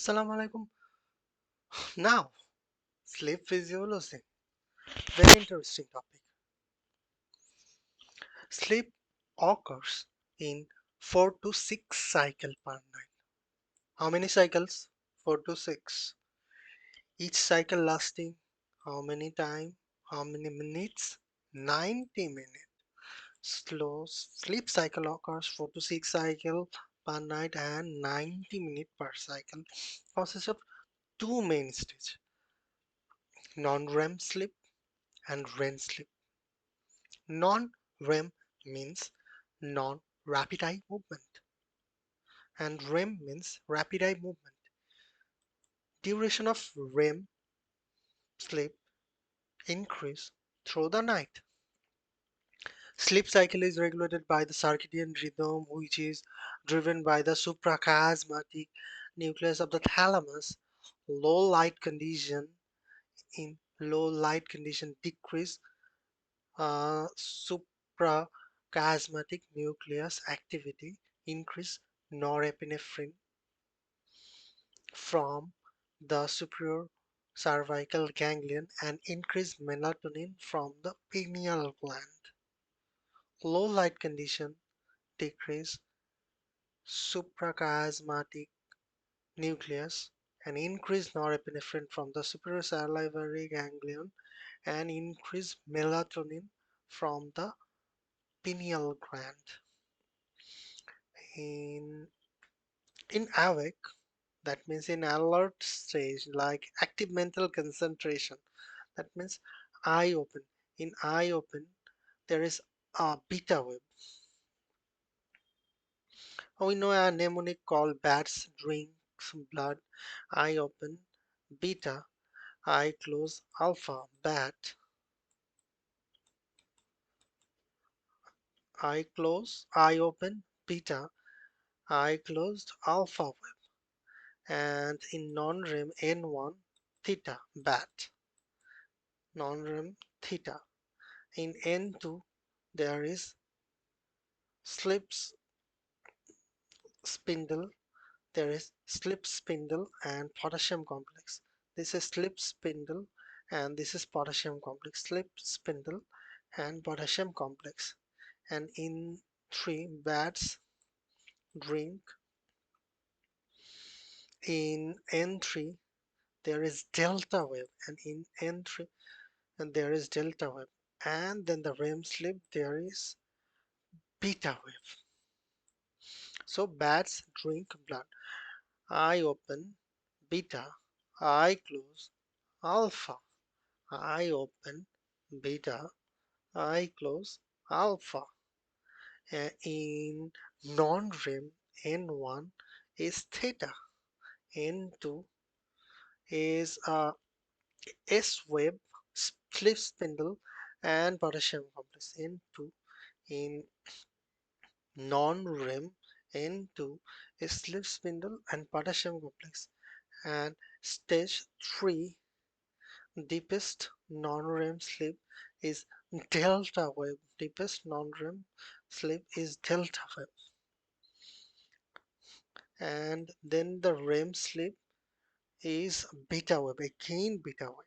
Assalamu alaikum. Now, sleep physiology. Very interesting topic. Sleep occurs in 4 to 6 cycles per night. How many cycles? 4 to 6. Each cycle lasting how many time? How many minutes? 90 minutes. Slow sleep cycle occurs 4 to 6 cycle per night and 90 minutes per cycle. Consists of two main stages: non-REM sleep and REM sleep. Non-REM means non-rapid eye movement, and REM means rapid eye movement. Duration of REM sleep increase through the night. Sleep cycle is regulated by the circadian rhythm, which is driven by the suprachiasmatic nucleus of the thalamus. Low light condition in low light condition decrease suprachiasmatic nucleus activity, increase norepinephrine from the superior cervical ganglion, and increase melatonin from the pineal gland. Low light condition decrease suprachiasmatic nucleus and increase norepinephrine from the superior salivary ganglion and increase melatonin from the pineal gland. In awake, that means in alert stage, like active mental concentration, that means eye open. In eye open, there is a beta wave. We know a mnemonic called bats drinks blood. Eye open, beta. Eye close, alpha. Bat. Eye close, eye open, beta. Eye closed, alpha wave. And in non-REM, N1, theta. Bat. Non-REM, theta. In N2, there is slips spindle. There is slip spindle and potassium complex. This is slip spindle and this is potassium complex. Slip spindle and potassium complex. And in 3, bats drink. In N3, there is delta wave, and in N3, and there is delta wave. And then the REM sleep, there is beta wave. So bats drink blood. Eye open, beta. Eye close, alpha. Eye open, beta. Eye close, alpha. In non-REM, N1 is theta. N2 is S wave, slip spindle, and potassium complex. N2 in non-REM, N2 is slip spindle and potassium complex. And stage 3, deepest non-REM sleep, is delta wave. Deepest non-REM sleep is delta wave. And then the REM sleep is beta wave, again beta wave.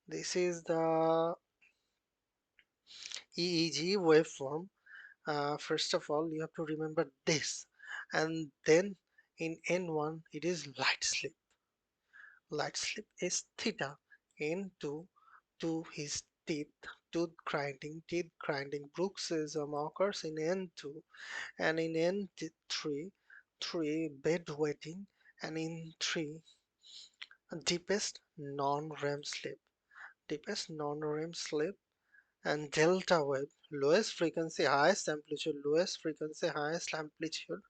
This is the EEG waveform. First of all, you have to remember this, and then in N1 it is light sleep. Light sleep is theta. N2 to his teeth, teeth grinding. Bruxism occurs in N2, and in N3, 3 bed wetting, and in 3 deepest non-REM sleep. Deepest non-REM sleep and delta wave, lowest frequency, highest amplitude, lowest frequency, highest amplitude.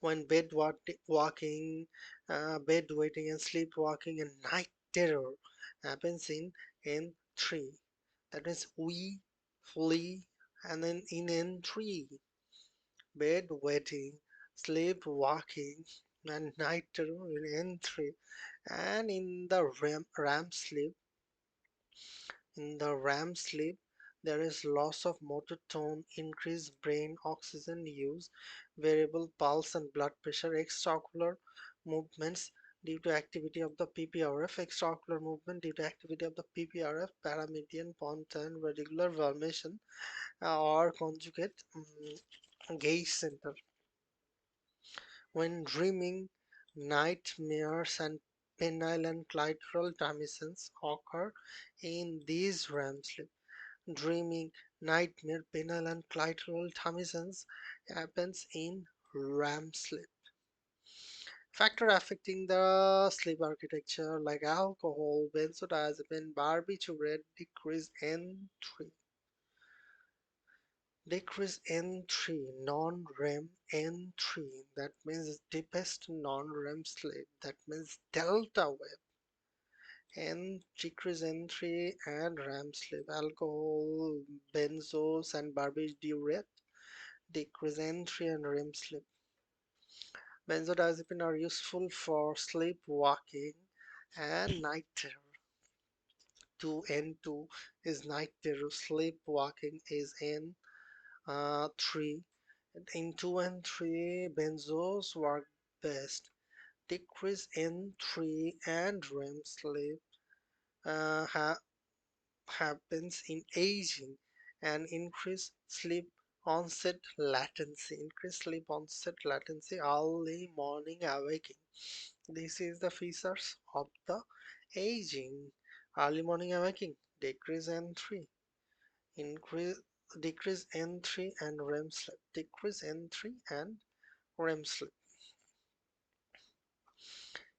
When walking, bed waiting, and sleepwalking and night terror happens in N3. That means we flee, and then in N3, bed waiting, sleepwalking, and night terror in N3. And in the REM sleep, in the REM sleep, There is loss of motor tone, increased brain oxygen use, variable pulse and blood pressure, extraocular movements due to activity of the PPRF, extraocular movement due to activity of the PPRF, paramedian, pontine, radicular formation, or conjugate gaze center. When dreaming, nightmares and penile and clitoral demiscence occur in these REM sleep. Dreaming, nightmare, penile and clitoral demiscence happens in REM sleep. Factor affecting the sleep architecture like alcohol, benzodiazepine, barbiturate, decrease N3, non-REM N3, that means deepest non-REM sleep, that means delta wave, and decrease N3 and REM sleep, alcohol, benzos and barbiturate, decrease N3 and REM sleep. Benzodiazepine are useful for sleepwalking and night terror. 2N2 is night terror, sleepwalking is N3. In 2 and 3, benzos work best. Decrease in 3 and REM sleep uh, ha happens in aging and increase sleep onset latency. Increase sleep onset latency, early morning awakening. This is the features of the aging. Early morning awakening, decrease N3, increase decrease N3 and REM sleep, decrease N3 and REM sleep.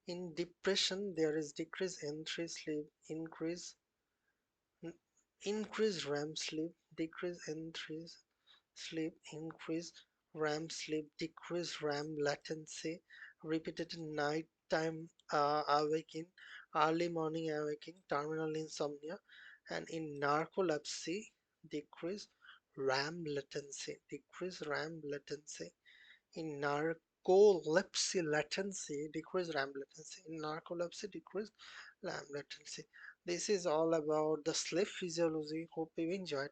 In depression, there is decrease N3 sleep, increase REM sleep, decrease N3 sleep, increase REM sleep, decrease REM latency, repeated nighttime awakening, early morning awakening, terminal insomnia, and in narcolepsy, decrease RAM latency, decrease RAM latency. In narcolepsy latency, decrease RAM latency. In narcolepsy, decrease RAM latency. This is all about the sleep physiology. Hope you enjoyed.